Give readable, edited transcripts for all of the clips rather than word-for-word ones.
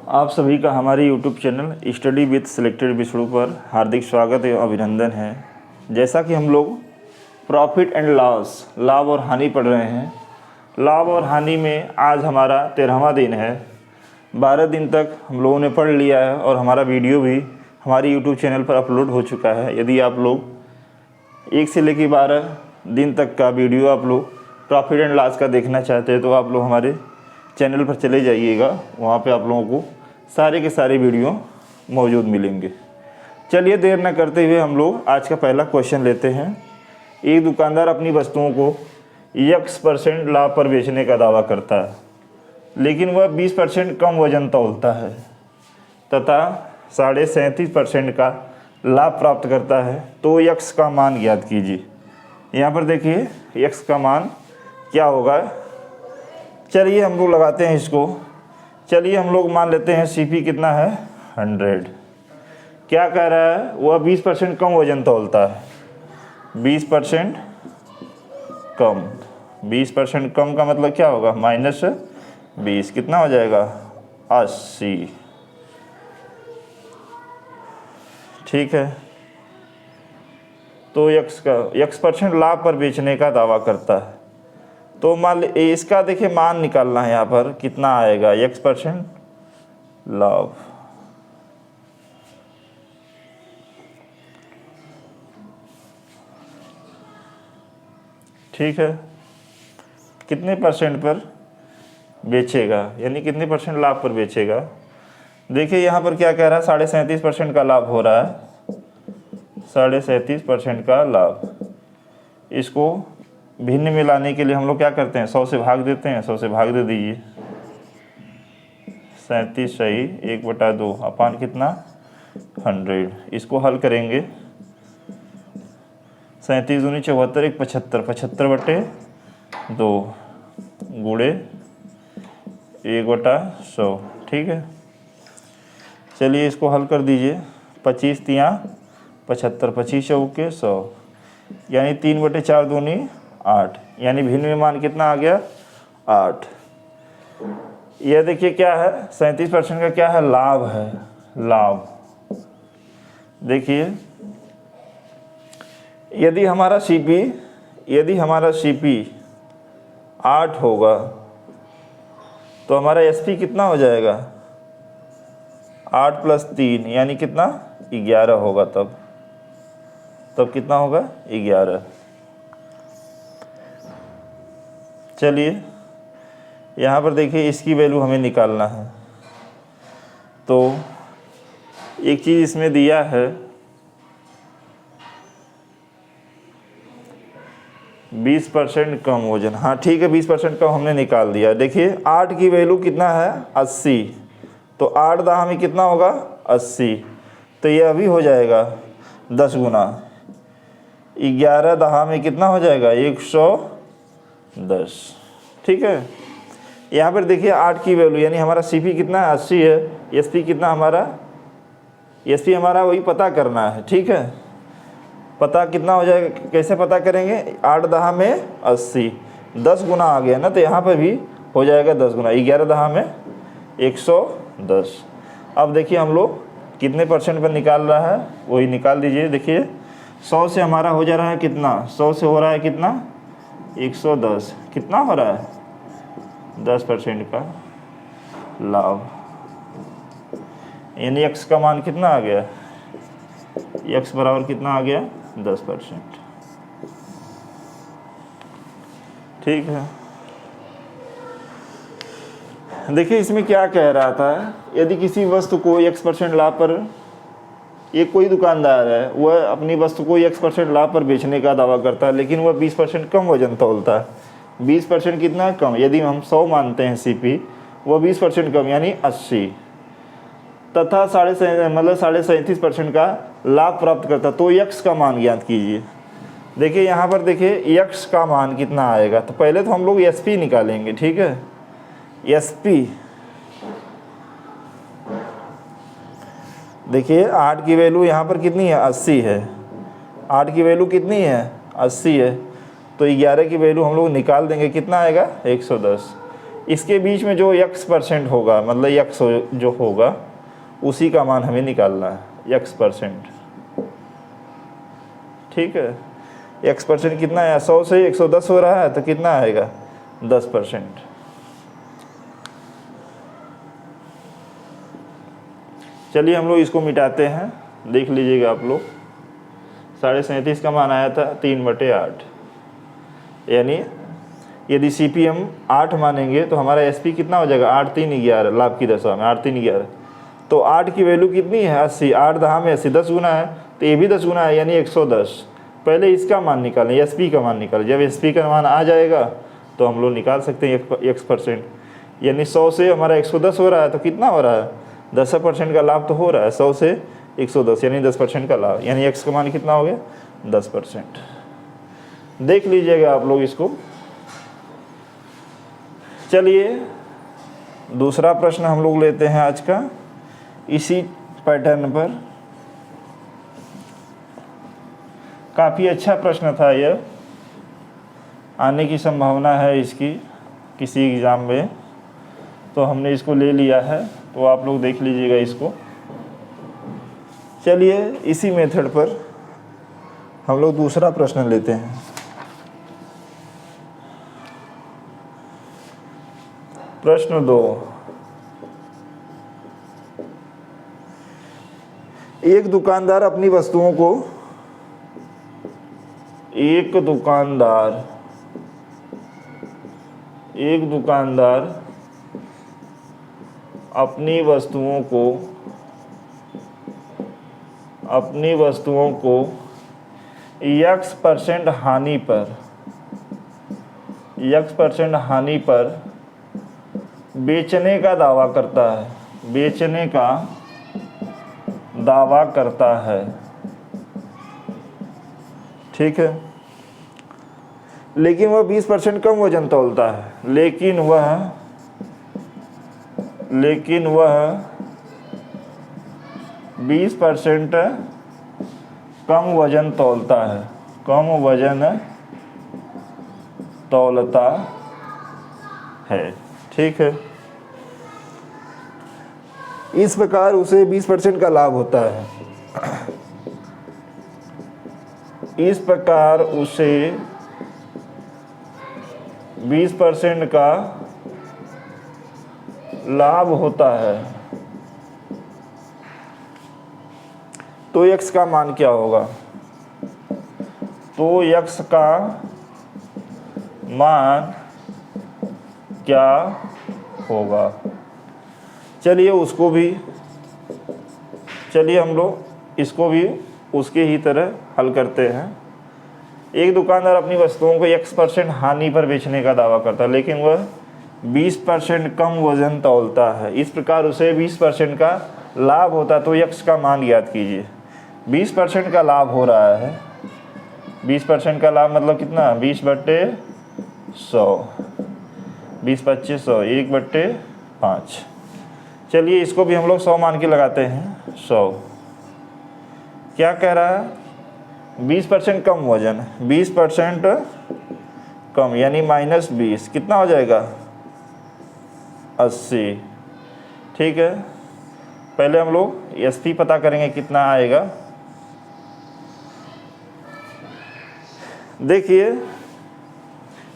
आप सभी का हमारे YouTube channel study with selected विषयों पर हार्दिक स्वागत एवं अभिनंदन है। जैसा कि हम लोग प्रॉफिट एंड लॉस, लाभ और हानि पढ़ रहे हैं। लाभ और हानि में आज हमारा 13वां दिन है। 12 दिन तक हम लोगों ने पढ़ लिया है और हमारा वीडियो भी हमारी YouTube चैनल पर अपलोड हो चुका है। यदि आप लोग 1 से लेकर 12 दिन तक का वीडियो आप लोग प्रॉफिट एंड लॉस का देखना चाहते हैं तो आप लोग हमारे चैनल पर चले जाइएगा। वहाँ पे आप लोगों को सारे के सारे वीडियो मौजूद मिलेंगे। चलिए देर न करते हुए हम लोग आज का पहला क्वेश्चन लेते हैं। एक दुकानदार अपनी वस्तुओं को X% लाभ पर बेचने का दावा करता है, लेकिन वह 20% कम वजन तौलता है तथा 37.5% का लाभ प्राप्त करता है, तो X का मान ज्ञात कीजिए। यहाँ पर देखिए X का मान क्या होगा। चलिए हम लोग लगाते हैं इसको। चलिए हम लोग मान लेते हैं CP कितना है 100। क्या कह रहा है, वह 20% कम वजन तौलता है। 20% कम, 20% कम का मतलब क्या होगा, -20 कितना हो जाएगा 80। ठीक है, तो X% लाभ पर बेचने का दावा करता है। तो मान ली इसका देखिए मान निकालना है। यहाँ पर कितना आएगा X% लाभ। ठीक है, कितने परसेंट पर बेचेगा, यानी कितने % लाभ पर बेचेगा। देखिए यहाँ पर क्या कह रहा है, 37.5% का लाभ हो रहा है। 37.5% का लाभ। इसको भिन्न में लाने के लिए हम लोग क्या करते हैं, 100 से भाग देते हैं। 100 से भाग दे दीजिए। 37 सही 1/2 अपान कितना 100। इसको हल करेंगे। 37 दूनी 74, 1 75, 75/2 गुणे 1/100। ठीक है, चलिए इसको हल कर दीजिए। 25 तियाँ 75, 25 चौके 100, यानी 3/4 दूनी 8, यानी भिन्न में मान कितना आ गया 8। यह देखिए क्या है, 37% का क्या है, लाभ है। लाभ देखिए, यदि हमारा CP 8 होगा तो हमारा SP कितना हो जाएगा 8 + 3, यानी कितना 11 होगा। तब कितना होगा 11। चलिए यहाँ पर देखिए इसकी वैल्यू हमें निकालना है। तो एक चीज़ इसमें दिया है, 20% कम वजन। हाँ ठीक है, 20% कम हमने निकाल दिया। देखिए 8 की वैल्यू कितना है 80, तो 8 दहा में कितना होगा 80, तो ये अभी हो जाएगा 10 गुना। 11 दहा में कितना हो जाएगा 110। ठीक है, यहाँ पर देखिए 8 की वैल्यू, यानी हमारा CP कितना है 80 है। SP कितना हमारा वही पता करना है। ठीक है, पता कितना हो जाएगा, कैसे पता करेंगे, 8 दहा में 80, 10 गुना आ गया ना, तो यहाँ पर भी हो जाएगा 10 गुना। 11 दहा में 110। अब देखिए हम लोग कितने % पर निकाल रहा है वही निकाल दीजिए। देखिए 100 से हमारा हो जा रहा है कितना, 100 से हो रहा है कितना 110, कितना हो रहा है 10% का लाभ, यानी X का मान कितना आ गया, X बराबर कितना आ गया 10%। ठीक है, देखिए इसमें क्या कह रहा था, यदि किसी वस्तु को X% लाभ पर, एक कोई दुकानदार है, वह अपनी वस्तु को X% लाभ पर बेचने का दावा करता है, लेकिन वह 20% कम वजन तौलता है। 20% कितना कम, यदि हम 100 मानते हैं CP, वह 20% कम यानी 80 तथा 37.5% का लाभ प्राप्त करता, तो X का मान ज्ञात कीजिए। देखिए यहाँ पर देखिए X का मान कितना आएगा, तो पहले तो हम लोग SP निकालेंगे। ठीक है, SP देखिए 8 की वैल्यू यहाँ पर कितनी है 80 है। 8 की वैल्यू कितनी है 80 है, तो 11 की वैल्यू हम लोग निकाल देंगे, कितना आएगा 110। इसके बीच में जो x% होगा, मतलब x जो होगा उसी का मान हमें निकालना है, x%। ठीक है, x% कितना है, 100 से 110 हो रहा है तो कितना आएगा, 10%। चलिए हम लोग इसको मिटाते हैं, देख लीजिएगा आप लोग। 37.5 का मान आया था 3/8, यानी यदि CP हम 8 मानेंगे तो हमारा SP कितना हो जाएगा, 8 3 11, लाभ की दशा में 8 3 11। तो 8 की वैल्यू कितनी है, 80। 8 दहा में 80, 10 गुना है, तो ये भी 10 गुना है, यानी 110। पहले इसका मान निकालें, SP का मान निकालें। जब SP का मान आ जाएगा तो हम लोग निकाल सकते हैं x%, यानी 100 से हमारा 110 हो रहा है तो कितना हो रहा है, 10% का लाभ तो हो रहा है। 100 से 110 यानी 10% का लाभ, यानी x का मान कितना हो गया, 10%। देख लीजिएगा आप लोग इसको। चलिए दूसरा प्रश्न हम लोग लेते हैं आज का, इसी पैटर्न पर। काफ़ी अच्छा प्रश्न था यह, आने की संभावना है इसकी किसी एग्ज़ाम में, तो हमने इसको ले लिया है, तो आप लोग देख लीजिएगा इसको। चलिए इसी मेथड पर हम लोग दूसरा प्रश्न लेते हैं। प्रश्न 2, एक दुकानदार अपनी वस्तुओं को एक दुकानदार अपनी वस्तुओं को x% हानि पर बेचने का दावा करता है। ठीक है, लेकिन वह 20% कम वजन तौलता है, लेकिन वह 20% कम वजन तौलता है। ठीक है, इस प्रकार उसे 20% का लाभ होता है। इस प्रकार उसे 20% का लाभ होता है। तो x का मान क्या होगा, तो x का मान क्या होगा। चलिए हम लोग इसको भी उसके ही तरह हल करते हैं। एक दुकानदार अपनी वस्तुओं को x% हानि पर बेचने का दावा करता है, लेकिन वह 20% कम वजन तौलता है। इस प्रकार उसे 20% का लाभ होता है। तो x का मान ज्ञात कीजिए। 20% का लाभ हो रहा है, 20% का लाभ मतलब कितना, 20/100, 20/25 1/5। चलिए इसको भी हम लोग 100 मान के लगाते हैं। 100 क्या कह रहा है, 20% कम वजन, 20% कम यानी -20, कितना हो जाएगा, 80। ठीक है, पहले हम लोग SP पता करेंगे कितना आएगा। देखिए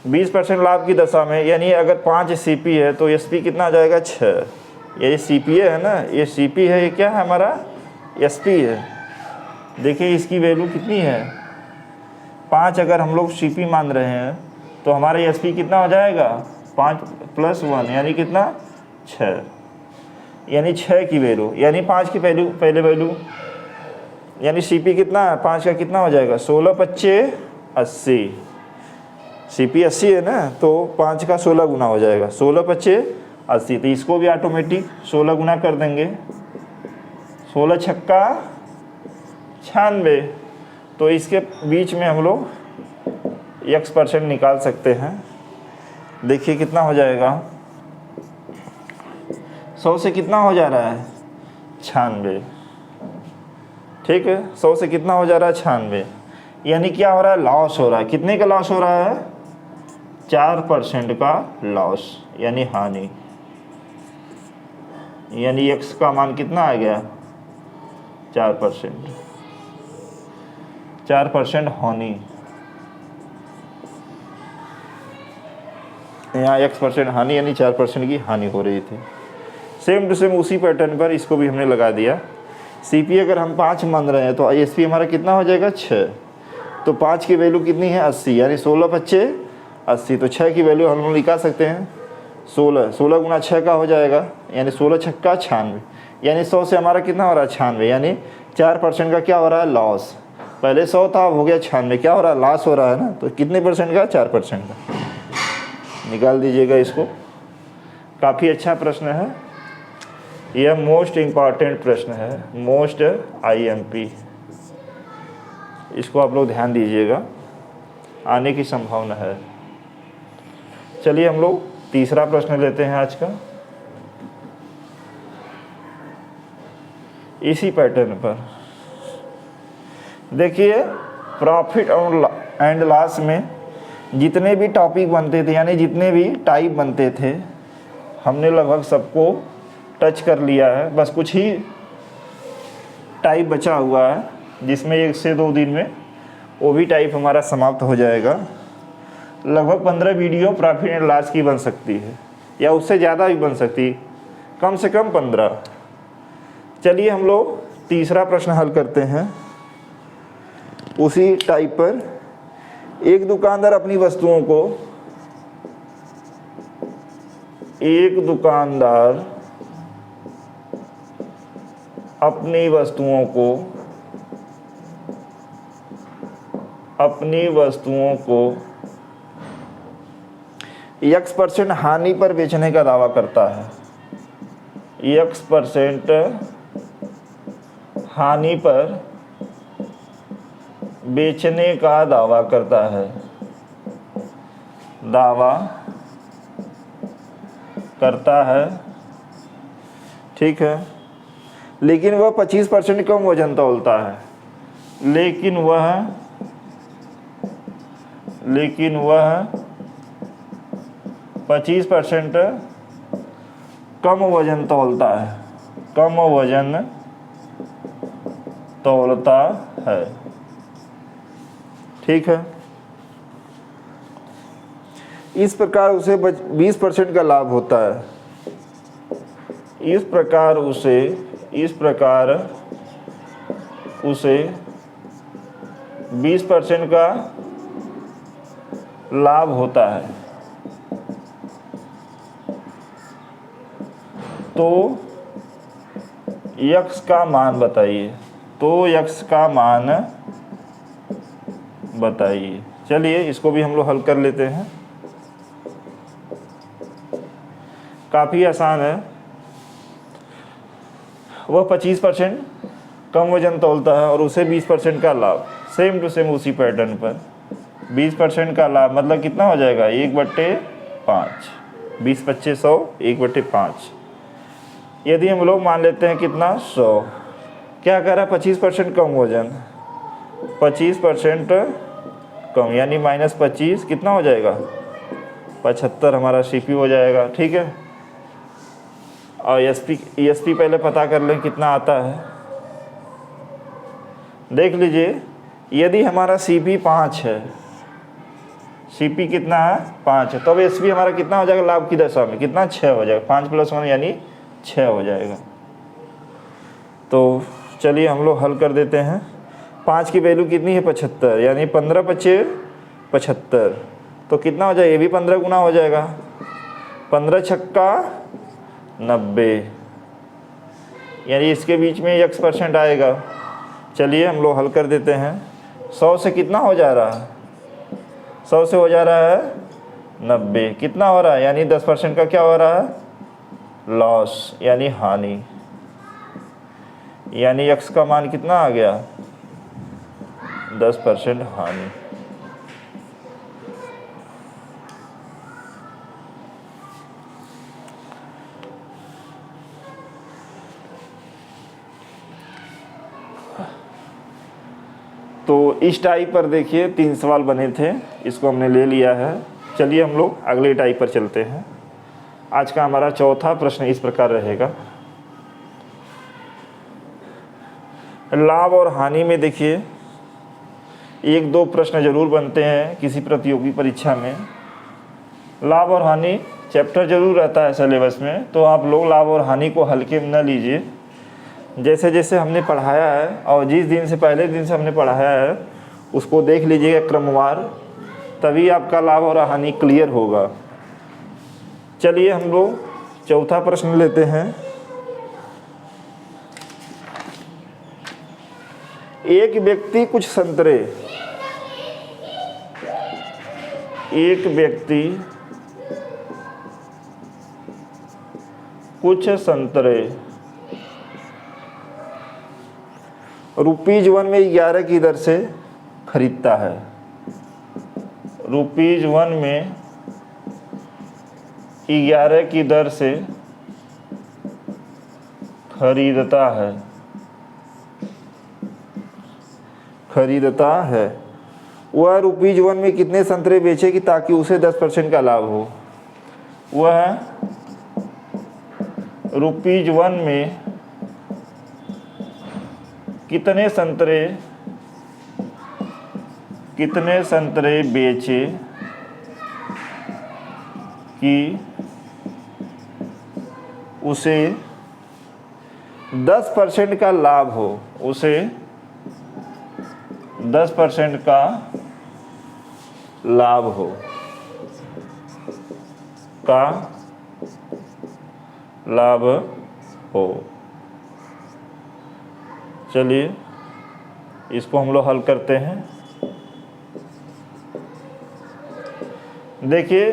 20% लाभ की दशा में, यानी अगर 5 CP है तो SP कितना आ जाएगा, 6। ये CPA है ना, ये CP है, ये क्या है हमारा, SP है। देखिए इसकी वैल्यू कितनी है, 5 अगर हम लोग CP मान रहे हैं तो हमारा SP कितना हो जाएगा, 5 + 1 यानी कितना, 6। यानी 6 की वैल्यू, यानी 5 की पहले वैल्यू, यानी CP कितना है, 5 का कितना हो जाएगा, 16×5 = 80। CP 80 है ना, तो 5 का 16 गुना हो जाएगा, 16×5 = 80। तो इसको भी ऑटोमेटिक 16 गुना कर देंगे, 16×6 = 96। तो इसके बीच में हम लोग x% निकाल सकते हैं। देखिए कितना हो जाएगा, 100 से कितना हो जा रहा है, 96। ठीक है, 100 से कितना हो जा रहा है, 96, यानी क्या हो रहा है, लॉस हो रहा है। कितने का लॉस हो रहा है, 4% का लॉस यानी हानि, यानी x का मान कितना आ गया 4%, 4% हानि, यहाँ x% हानि यानी 4% की हानि हो रही थी। सेम टू सेम उसी पैटर्न पर इसको भी हमने लगा दिया। CP अगर हम 5 मान रहे हैं तो ISP हमारा कितना हो जाएगा 6, तो 5 की वैल्यू कितनी है 80, यानी 16 पच्चे 80, तो 6 की वैल्यू हम लोग निकाल सकते हैं 16, 16 गुना 6 का हो जाएगा, यानी 16 छक्का 96, यानी 100 से हमारा कितना हो रहा है 96, यानी 4% का क्या हो रहा है लॉस। पहले 100 था, अब हो गया 96, क्या हो रहा है लॉस हो रहा है ना। तो कितने परसेंट का 4% का, निकाल दीजिएगा इसको। काफ़ी अच्छा प्रश्न है, यह मोस्ट इम्पॉर्टेंट प्रश्न है, मोस्ट IMP, इसको आप लोग ध्यान दीजिएगा, आने की संभावना है। चलिए हम लोग तीसरा प्रश्न लेते हैं आज का, इसी पैटर्न पर। देखिए प्रॉफिट एंड लॉस में जितने भी टॉपिक बनते थे, यानी जितने भी टाइप बनते थे, हमने लगभग सबको टच कर लिया है। बस कुछ ही टाइप बचा हुआ है, जिसमें 1 से 2 दिन में वो भी टाइप हमारा समाप्त हो जाएगा। लगभग 15 वीडियो प्रॉफिट एंड लॉस की बन सकती है, या उससे ज़्यादा भी बन सकती है, कम से कम 15। चलिए हम लोग तीसरा प्रश्न हल करते हैं उसी टाइप पर। एक दुकानदार अपनी वस्तुओं को अपनी वस्तुओं को X% हानि पर बेचने का दावा करता है, X% हानि पर बेचने का दावा करता है, ठीक है। लेकिन वह 25% कम वजन तौलता है, लेकिन वह 25% कम वजन तौलता है, ठीक है। इस प्रकार उसे 20% का लाभ होता है, इस प्रकार उसे 20% का लाभ होता है। तो X का मान बताइए, चलिए इसको भी हम लोग हल कर लेते हैं। काफ़ी आसान है। वह 25% कम वजन तौलता है और उसे 20% का लाभ, सेम टू सेम उसी पैटर्न पर 20% का लाभ मतलब कितना हो जाएगा 1/5, 20 पच्चे 100, 1/5। यदि हम लोग मान लेते हैं कितना 100, क्या कह रहा है 25% कम वजन, 25% कम यानी -25 कितना हो जाएगा 75 हमारा CP हो जाएगा, ठीक है। और ESP पहले पता कर लें कितना आता है। देख लीजिए, यदि हमारा CP 5 है, CP कितना है 5 है, तो अब SP हमारा कितना हो जाएगा लाभ की दशा में, कितना 6 हो जाएगा, 5 + 1 यानी 6 हो जाएगा। तो चलिए हम लोग हल कर देते हैं। 5 की वैल्यू कितनी है 75, यानी 15 पच्चे 75, तो कितना हो जाएगा, ये भी 15 गुना हो जाएगा, 15 छक्का 90, यानी इसके बीच में X% आएगा। चलिए हम लोग हल कर देते हैं। 100 से कितना हो जा रहा है, 100 से हो जा रहा है 90, कितना हो रहा है, यानी 10% का क्या हो रहा है लॉस यानी हानि, यानी X का मान कितना आ गया 10% हानि। तो इस टाइप पर देखिए 3 सवाल बने थे, इसको हमने ले लिया है। चलिए हम लोग अगले टाइप पर चलते हैं। आज का हमारा चौथा प्रश्न इस प्रकार रहेगा। लाभ और हानि में देखिए एक दो प्रश्न जरूर बनते हैं किसी प्रतियोगी परीक्षा में। लाभ और हानि चैप्टर जरूर रहता है सिलेबस में, तो आप लोग लाभ और हानि को हल्के में न लीजिए। जैसे जैसे हमने पढ़ाया है और जिस दिन से पहले दिन से हमने पढ़ाया है उसको देख लीजिएगा क्रमवार, तभी आपका लाभ और हानि क्लियर होगा। चलिए हम लोग चौथा प्रश्न लेते हैं। एक व्यक्ति कुछ संतरे ₹1 में 11 की दर से खरीदता है। ₹1 में 11 की दर से खरीदता है। वह ₹1 में कितने संतरे बेचेगी ताकि उसे 10% का लाभ हो? वह ₹1 में कितने संतरे बेचे कि उसे 10% का लाभ हो? उसे 10% का लाभ हो। चलिए इसको हम लोग हल करते हैं। देखिए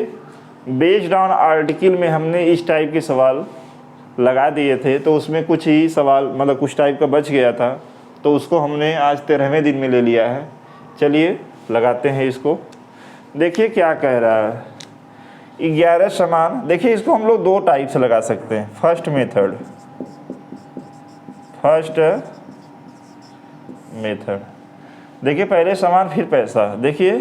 बेस्ड ऑन आर्टिकल में हमने इस टाइप के सवाल लगा दिए थे, तो उसमें कुछ ही सवाल मतलब कुछ टाइप का बच गया था, तो उसको हमने आज 13वें दिन में ले लिया है। चलिए लगाते हैं इसको। देखिए क्या कह रहा है, 11 समान। देखिए इसको हम लोग 2 टाइप से लगा सकते हैं। फर्स्ट मेथड देखिए पहले समान फिर पैसा। देखिए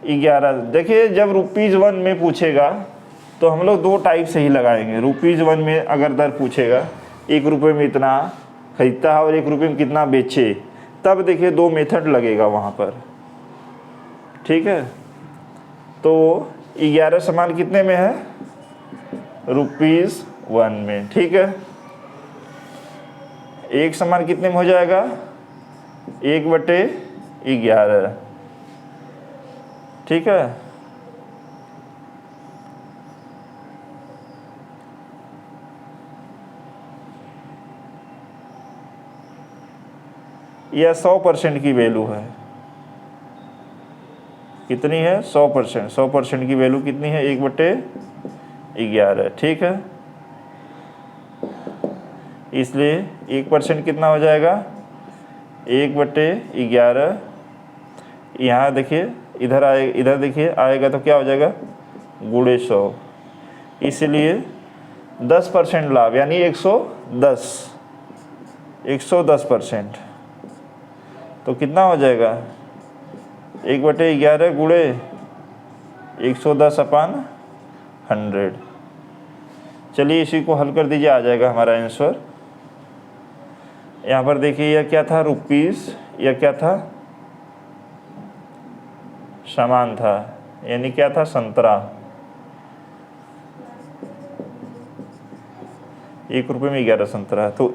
11, देखिए जब ₹1 में पूछेगा तो हम लोग 2 टाइप से ही लगाएंगे। ₹1 में अगर दर पूछेगा ₹1 में इतना खरीदता है और ₹1 में कितना बेचे, तब देखिए 2 मेथड लगेगा वहाँ पर। ठीक है, तो 11 समान कितने में है? ₹1 में। ठीक है, 1 समान कितने में हो जाएगा? 1/11। ठीक है, यह 100% की वैल्यू है। कितनी है? 100%। 100% की वैल्यू कितनी है? 1/11। ठीक है, इसलिए 1% कितना हो जाएगा? 1/11। यहाँ देखिए इधर देखिए आएगा तो क्या हो जाएगा? गुणे 100। इसलिए 10% लाभ यानी 110%। तो कितना हो जाएगा? 1/11 गुणे 110/100। चलिए इसी को हल कर दीजिए, आ जाएगा हमारा आंसर। यहाँ पर देखिए यह क्या था? ₹, यह क्या था? समान था, यानी क्या था? संतरा। ₹1 में 11 संतरा है, तो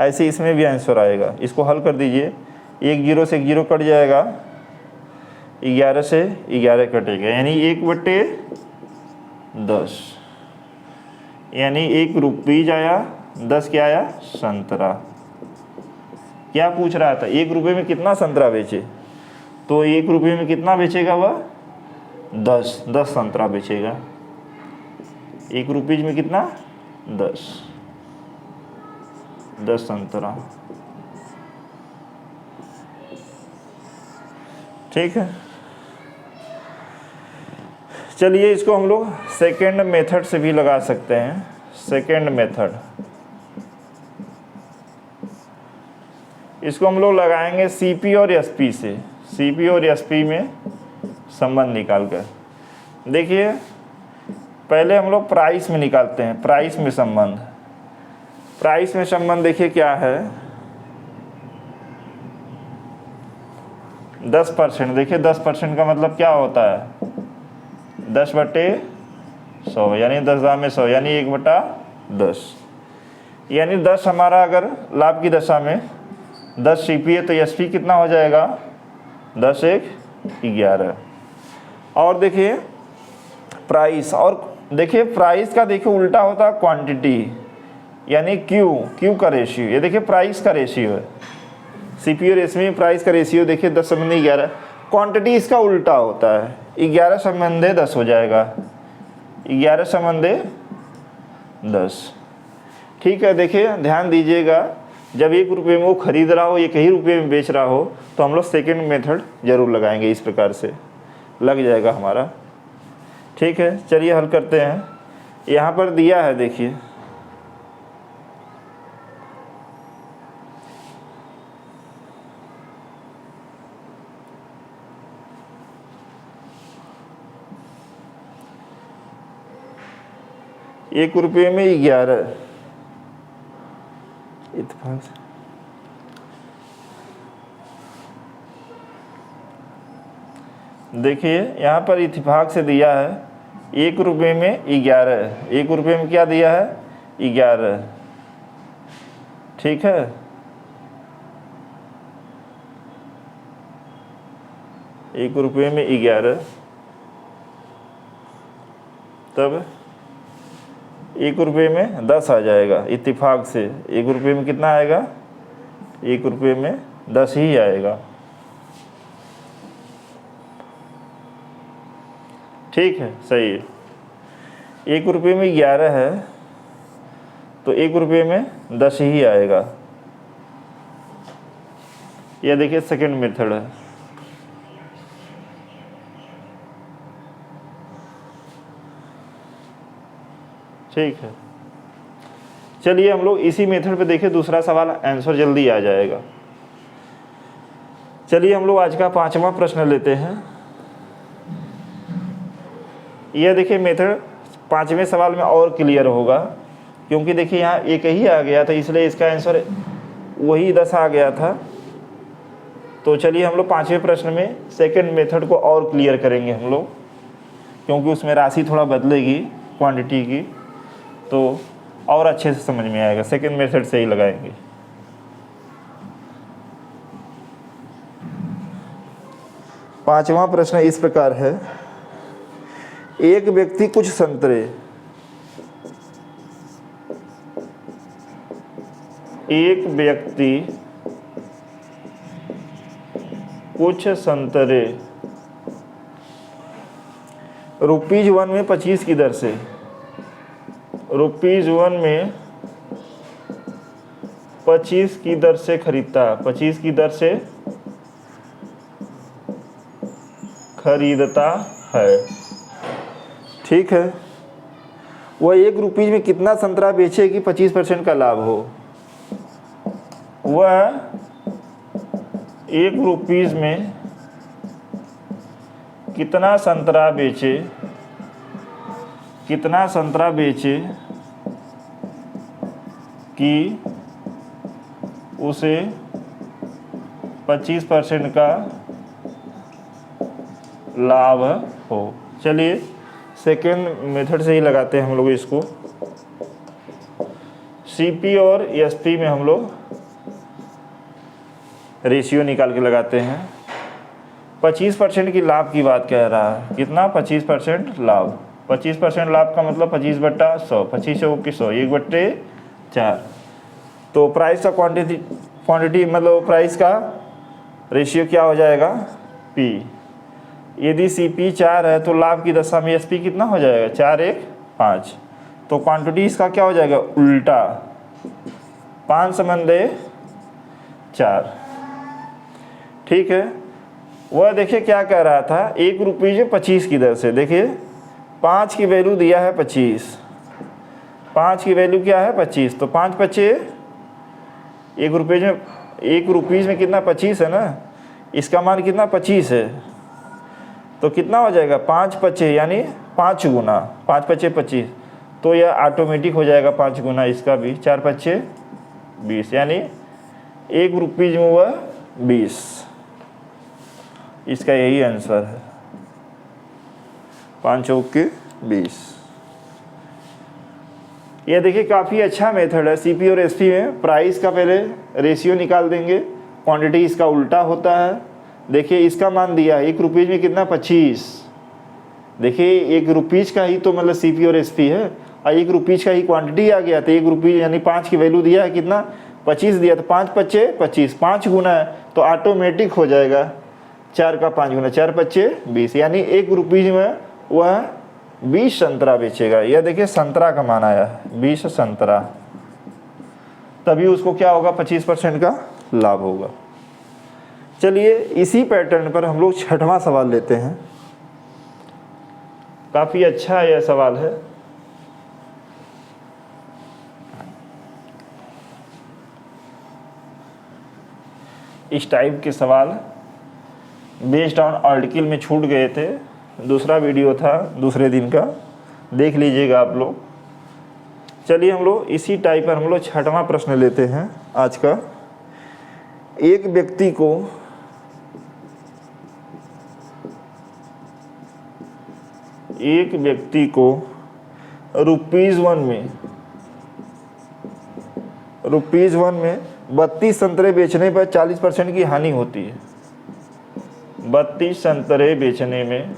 ऐसे इसमें भी आंसर आएगा। इसको हल कर दीजिए। 1 0 से 1 0 कट जाएगा, 11 से 11 कटेगा, यानी 1/10, यानी ₹1 आया, 10 क्या आया? संतरा। क्या पूछ रहा था? ₹1 में कितना संतरा बेचे? तो ₹1 में कितना बेचेगा वह? 10 संतरा बेचेगा। ₹1 में कितना? 10 संतरा। ठीक है, चलिए इसको हम लोग सेकेंड मेथड से भी लगा सकते हैं। सेकेंड मेथड, इसको हम लोग लगाएंगे सीपी और एसपी से। सीपी और एसपी में संबंध निकाल कर। देखिए पहले हम लोग प्राइस में निकालते हैं, प्राइस में संबंध। प्राइस में संबंध देखिए क्या है, 10%। देखिए 10% का मतलब क्या होता है, 10/100 यानी 10/100 यानी 1/10। यानी 10 हमारा अगर लाभ की दशा में 10 CP है तो SP कितना हो जाएगा, 10×1=11। और देखिए प्राइस, और देखिए प्राइस का देखिए उल्टा होता है क्वांटिटी, यानी क्यू का रेशियो। ये देखिए प्राइस का रेशियो है, CP और SP में प्राइस का रेशियो देखिए 10/11। क्वांटिटी इसका उल्टा होता है, 11/10 हो जाएगा, 11/10। ठीक है, देखिए ध्यान दीजिएगा, जब 1 रुपये में वो खरीद रहा हो, 1 ही रुपये में बेच रहा हो, तो हम लोग सेकेंड मेथड जरूर लगाएंगे। इस प्रकार से लग जाएगा हमारा। ठीक है, चलिए हल करते हैं। यहाँ पर दिया है देखिए, ₹1 में 11 इत्तेफाक से। देखिए यहाँ पर इत्तेफाक से दिया है ₹1 में 11, ₹1 में क्या दिया है, 11। ठीक है, ₹1 में 11, तब ₹1 में 10 आ जाएगा। इत्तेफाक से ₹1 में कितना आएगा, ₹1 में 10 ही आएगा। ठीक है, सही है। ₹1 में 11 है तो ₹1 में 10 ही आएगा। यह देखिए सेकंड मेथड है। ठीक है, चलिए हम लोग इसी मेथड पे देखें दूसरा सवाल, आंसर जल्दी आ जाएगा। चलिए हम लोग आज का 5वां प्रश्न लेते हैं। यह देखिए मेथड 5वें सवाल में और क्लियर होगा, क्योंकि देखिए यहाँ 1 ही आ गया था, इसलिए इसका आंसर वही 10 आ गया था। तो चलिए हम लोग 5वें प्रश्न में सेकंड मेथड को और क्लियर करेंगे हम लोग, क्योंकि उसमें राशि थोड़ा बदलेगी क्वांटिटी की, तो और अच्छे से समझ में आएगा। सेकंड मेथड से ही लगाएंगे। पांचवा प्रश्न इस प्रकार है, एक व्यक्ति कुछ संतरे ₹1 में 25 की दर से ₹1 में 25 की दर से खरीदता, 25 की दर से खरीदता है। ठीक है, वह ₹1 में कितना संतरा बेचे कि 25% का लाभ हो। वह ₹1 में कितना संतरा बेचे कि उसे 25% का लाभ हो। चलिए सेकेंड मेथड से ही लगाते हैं हम लोग इसको। CP और SP में हम लोग रेशियो निकाल के लगाते हैं। 25% की लाभ की बात कह रहा है, कितना, 25% लाभ। 25% लाभ का मतलब 25/100, 25 के 100, 1/4। तो प्राइस का क्वांटिटी मतलब प्राइस का रेशियो क्या हो जाएगा, P। यदि CP 4 है तो लाभ की दशा में SP कितना हो जाएगा, 4×1=5। तो क्वांटिटी इसका क्या हो जाएगा, उल्टा, 5/4। ठीक है, वह देखिए क्या कह रहा था, ₹1 में 25 की दर से। देखिए 5 की वैल्यू दिया है 25, 5 की वैल्यू क्या है 25, तो 5×5 ₹1 में कितना 25 है ना, इसका मान कितना 25 है। तो कितना हो जाएगा 5 पचे यानी 5 गुना, 5 पचे 25, तो यह ऑटोमेटिक हो जाएगा 5 गुना इसका भी, 4 पचे 20 यानी 1 रुपीज में हुआ 20। इसका यही आंसर है, 5 चौक के 20। ये देखिए काफ़ी अच्छा मेथड है। सीपी और एसपी में प्राइस का पहले रेशियो निकाल देंगे, क्वांटिटी इसका उल्टा होता है। देखिए इसका मान दिया 1 रुपीज में कितना 25, देखिए 1 रुपीज का ही तो मतलब सीपी और एसपी है, और 1 रुपीज का ही क्वांटिटी आ गया, तो 1 रुपीज यानी 5 की वैल्यू दिया है कितना 25 दिया, तो 5 पच्चे 25, 5 गुना है तो ऑटोमेटिक हो जाएगा 4 का 5 गुना, 4 पच्चे 20 यानी 1 रुपीज में वह 20 संतरा बेचेगा। यह देखिए संतरा का मान आया है 20 संतरा, तभी उसको क्या होगा 25% का लाभ होगा। चलिए इसी पैटर्न पर हम लोग 6वां सवाल लेते हैं। काफ़ी अच्छा यह सवाल है। इस टाइप के सवाल बेस्ड ऑन आर्टिकल में छूट गए थे, दूसरा वीडियो था दूसरे दिन का, देख लीजिएगा आप लोग। चलिए हम लोग इसी टाइप पर हम लोग 6वां प्रश्न लेते हैं आज का। एक व्यक्ति को रुपीज़ 1 में 32 संतरे बेचने पर 40% की हानि होती है। 32 संतरे बेचने में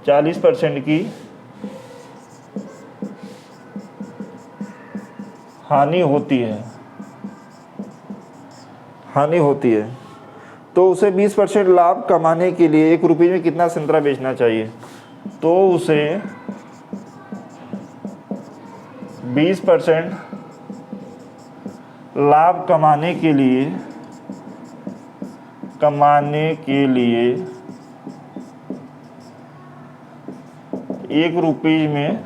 40% की हानि होती है, तो उसे 20% लाभ कमाने के लिए 1 रुपये में कितना संतरा बेचना चाहिए? तो उसे 20% लाभ कमाने के लिए 1 रुपये में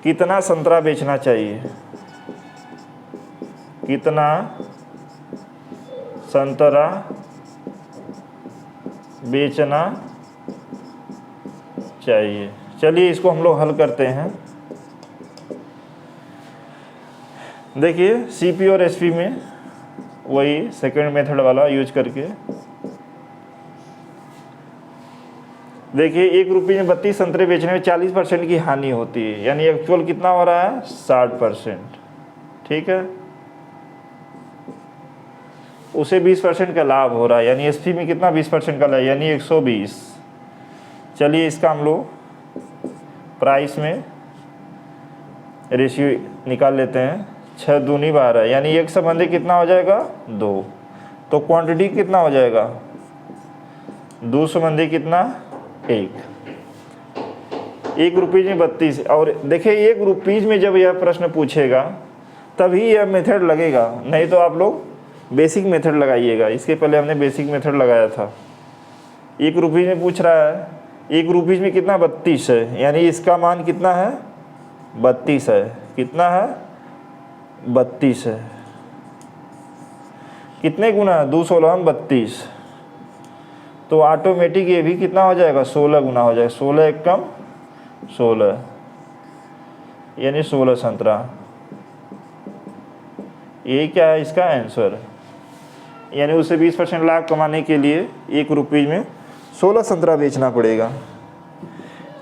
कितना संतरा बेचना चाहिए? कितना संतरा बेचना चाहिए? चलिए इसको हम लोग हल करते हैं। देखिए सीपी और एसपी में वही सेकंड मेथड वाला यूज करके देखिए 1 रुपये में 32 संतरे बेचने में 40% की हानि होती है, यानी एक्चुअल कितना हो रहा है 60%। ठीक है, उसे 20% का लाभ हो रहा है, यानी एसपी में कितना 20% का लाभ यानी 120। चलिए इसका हम लोग प्राइस में रेशियो निकाल लेते हैं। 6 दूनी 12 यानी 1 संबंधी कितना हो जाएगा 2, तो क्वांटिटी कितना हो जाएगा 2 संबंधी कितना 1 रुपीज में 32। और देखिए 1 रुपीज में जब यह प्रश्न पूछेगा तभी यह मेथड लगेगा, नहीं तो आप लोग बेसिक मेथड लगाइएगा। इसके पहले हमने बेसिक मेथड लगाया था। 1 रुपीज में पूछ रहा है, 1 रुपीज में कितना 32 है, यानी इसका मान कितना है 32 है। कितना है 32 है। कितने गुना है 2 16 32, तो ऑटोमेटिक ये भी कितना हो जाएगा 16 गुना हो जाएगा। 16 एक कम 16 यानी 16 संतरा। ये क्या है इसका आंसर, यानी उसे 20% लाभ कमाने के लिए 1 रुपये में 16 संतरा बेचना पड़ेगा।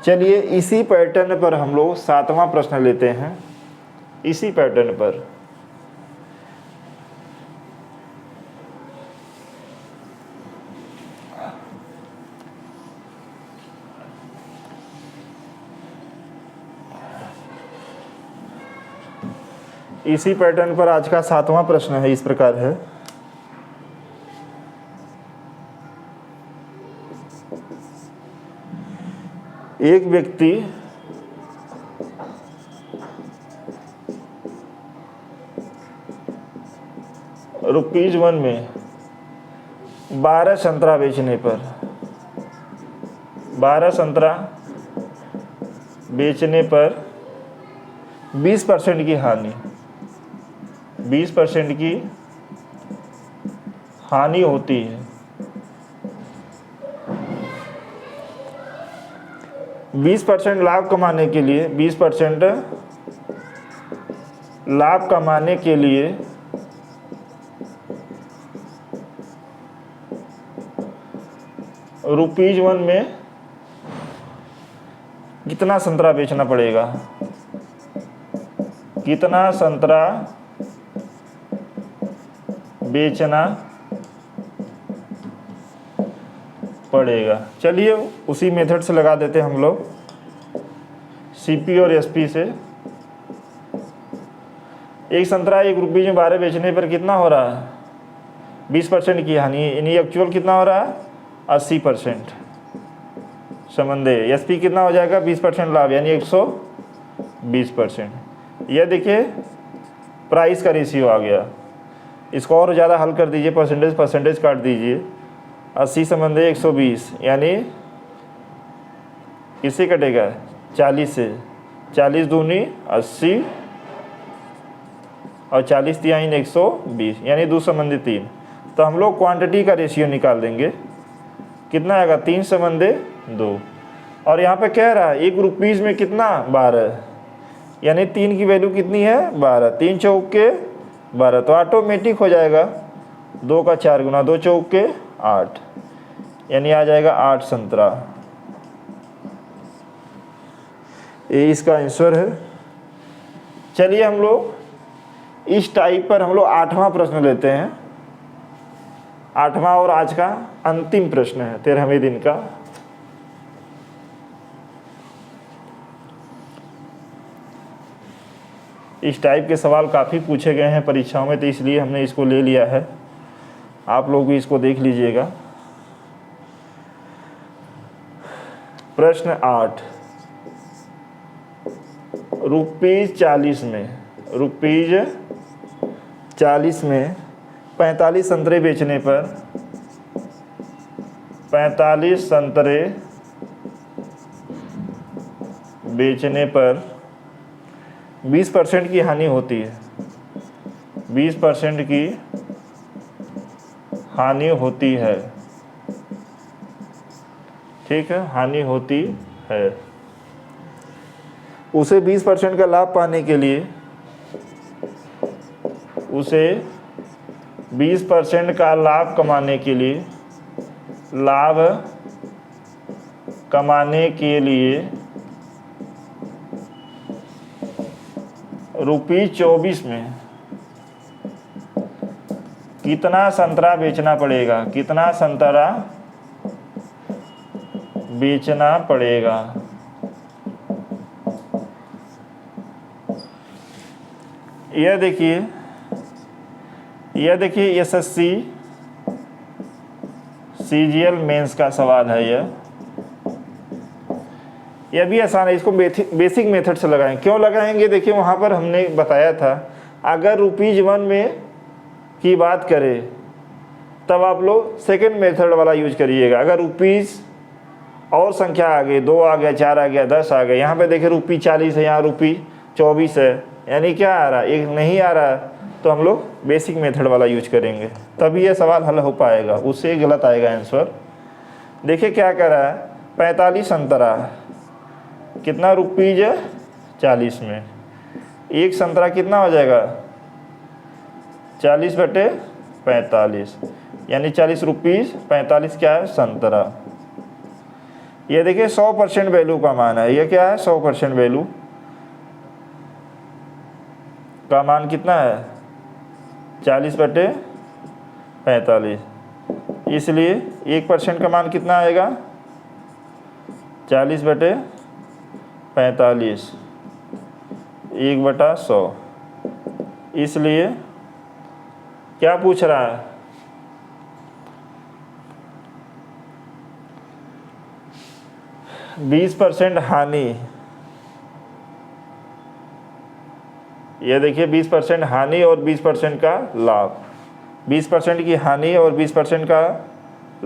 चलिए इसी पैटर्न पर हम लोग 7वां प्रश्न लेते हैं। इसी पैटर्न पर आज का 7वां प्रश्न है, इस प्रकार है। एक व्यक्ति रुपीज 1 में 12 संतरा बेचने पर 20% की हानि 20% की हानि होती है। 20% लाभ कमाने के लिए, 20% लाभ कमाने के लिए ₹1 में कितना संतरा बेचना पड़ेगा? कितना संतरा बेचना पड़ेगा? चलिए उसी मेथड से लगा देते हैं हम लोग, सीपी और एसपी से। एक संतरा ₹1 में 12 बेचने पर कितना हो रहा है? 20% की हानि, यानी एक्चुअल कितना हो रहा है? 80%। संबंधे एसपी कितना हो जाएगा? 20% लाभ, यानी 120%। यह देखिए प्राइस का रेशियो आ गया। इसको और ज़्यादा हल कर दीजिए, परसेंटेज काट दीजिए। 80 संबंधे 120, यानी किससे कटेगा? 40 से। 40 दूनी 80 और 40 तिहाई 120, यानी 2 संबंधी 3। तो हम लोग क्वांटिटी का रेशियो निकाल देंगे। कितना आएगा? 3 संबंधे 2। और यहाँ पे कह रहा है ₹1 में कितना? 12, यानी 3 की वैल्यू कितनी है? 12। 3 चौके 12, तो ऑटोमेटिक हो जाएगा 2 का 4 गुना, 2 चौके 8, यानी आ जाएगा 8 संतरा। ये इसका आंसर है। चलिए हम लोग इस टाइप पर हम लोग 8वां प्रश्न लेते हैं। 8वां और आज का अंतिम प्रश्न है 13वें दिन का। इस टाइप के सवाल काफ़ी पूछे गए हैं परीक्षाओं में, तो इसलिए हमने इसको ले लिया है। आप लोग भी इसको देख लीजिएगा। प्रश्न 8, ₹40 में, ₹40 में 45 संतरे बेचने पर 45 संतरे बेचने पर 20% की हानि होती है। 20% की हानि होती है। ठीक है, हानि होती है। उसे 20% का लाभ पाने के लिए, उसे 20% का लाभ कमाने के लिए, लाभ कमाने के लिए ₹24 में कितना संतरा बेचना पड़ेगा? कितना संतरा बेचना पड़ेगा? यह देखिए एसएससी सीजीएल मेंस का सवाल है। यह भी आसान है। इसको बेसिक मेथड से लगाएं। क्यों लगाएंगे? देखिए वहाँ पर हमने बताया था, अगर ₹1 में की बात करें तब आप लोग सेकंड मेथड वाला यूज करिएगा। अगर ₹, और संख्या आ गई, 2 आ गया, 4 आ गया, 10 आ गया, यहाँ पे देखिए ₹40 है, यहाँ ₹24 है, यानी क्या आ रहा है? एक नहीं आ रहा है, तो हम लोग बेसिक मेथड वाला यूज करेंगे, तभी ये सवाल हल हो पाएगा। उससे गलत आएगा आंसर। देखिए क्या कर रहा है? 45 संतरा, कितना? ₹40 में एक संतरा कितना हो जाएगा? 40/45, यानी ₹40, 45 क्या है? संतरा। ये देखिए 100% वैल्यू का मान है। ये क्या है? 100% वैल्यू का मान कितना है? 40/45, इसलिए 1% का मान कितना आएगा? 40/45, 1/100। इसलिए क्या पूछ रहा है? 20% हानि। ये देखिए 20% हानि और 20% का लाभ। 20% की हानि और 20% का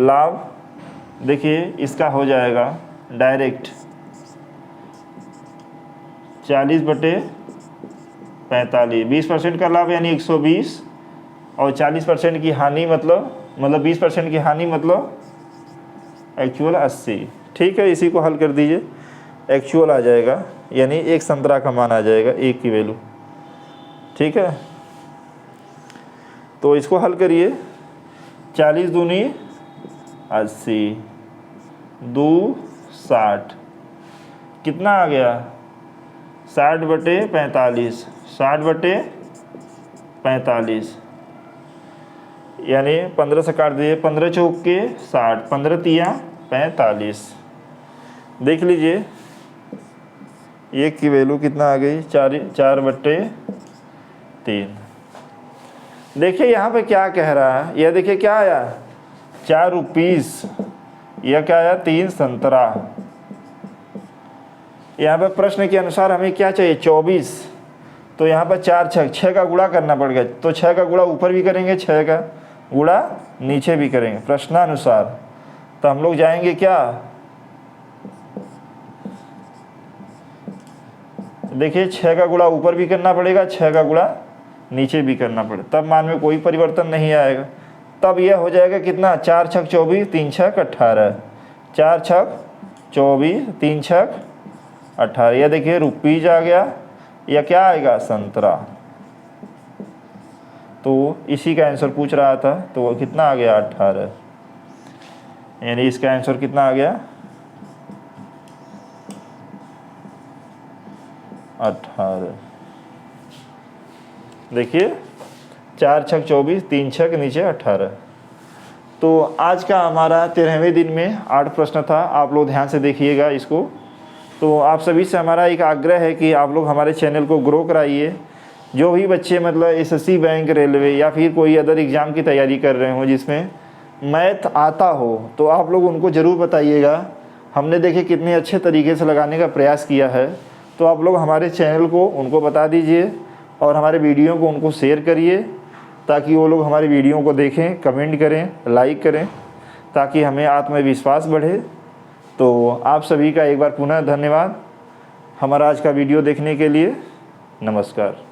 लाभ, देखिए इसका हो जाएगा डायरेक्ट 40/45। 20% का लाभ यानी 120 और 40% की हानि मतलब मतलब 20% की हानि मतलब एक्चुअल 80। ठीक है, इसी को हल कर दीजिए, एक्चुअल आ जाएगा, यानी एक संतरा का मान आ जाएगा, एक की वैल्यू। ठीक है, तो इसको हल करिए। 40 दूनी 80, 2 60, कितना आ गया 60/45, 60/45, यानी 15 से काट दिए, 15 चौक के 60, 15 तिया 45। देख लीजिए एक की वैल्यू कितना आ गई 4/3। देखिए यहाँ पे क्या कह रहा है, यह देखिए क्या आया 4 रुपीस, यह क्या आया 3 संतरा। यहाँ पे प्रश्न के अनुसार हमें क्या चाहिए 24, तो यहाँ पर 4 6 का गुणा करना पड़ेगा, तो 6 का गुणा ऊपर भी करेंगे, 6 का गुणा नीचे भी करेंगे प्रश्नानुसार। तो हम लोग जाएंगे क्या, देखिए 6 का गुणा ऊपर भी करना पड़ेगा, 6 का गुणा नीचे भी करना पड़े, तब मान में कोई परिवर्तन नहीं आएगा। तब यह हो जाएगा कितना 4 6 24, 3 6 18, 4 6 24, 3 6 18। यह देखिए रुपीज आ गया, या क्या आएगा संतरा। तो इसी का आंसर पूछ रहा था, तो वो कितना आ गया 18, यानी इसका आंसर कितना आ गया 18। देखिए 4 6 24, 3 6 नीचे 18। तो आज का हमारा 13वें दिन में 8 प्रश्न था, आप लोग ध्यान से देखिएगा इसको। तो आप सभी से हमारा एक आग्रह है कि आप लोग हमारे चैनल को ग्रो कराइए। जो भी बच्चे मतलब एसएससी बैंक, रेलवे या फिर कोई अदर एग्ज़ाम की तैयारी कर रहे हो जिसमें मैथ आता हो, तो आप लोग उनको ज़रूर बताइएगा। हमने देखे कितने अच्छे तरीके से लगाने का प्रयास किया है, तो आप लोग हमारे चैनल को उनको बता दीजिए और हमारे वीडियो को उनको शेयर करिए, ताकि वो लोग हमारे वीडियो को देखें, कमेंट करें, लाइक करें, ताकि हमें आत्मविश्वास बढ़े। तो आप सभी का एक बार पुनः धन्यवाद हमारा आज का वीडियो देखने के लिए। नमस्कार।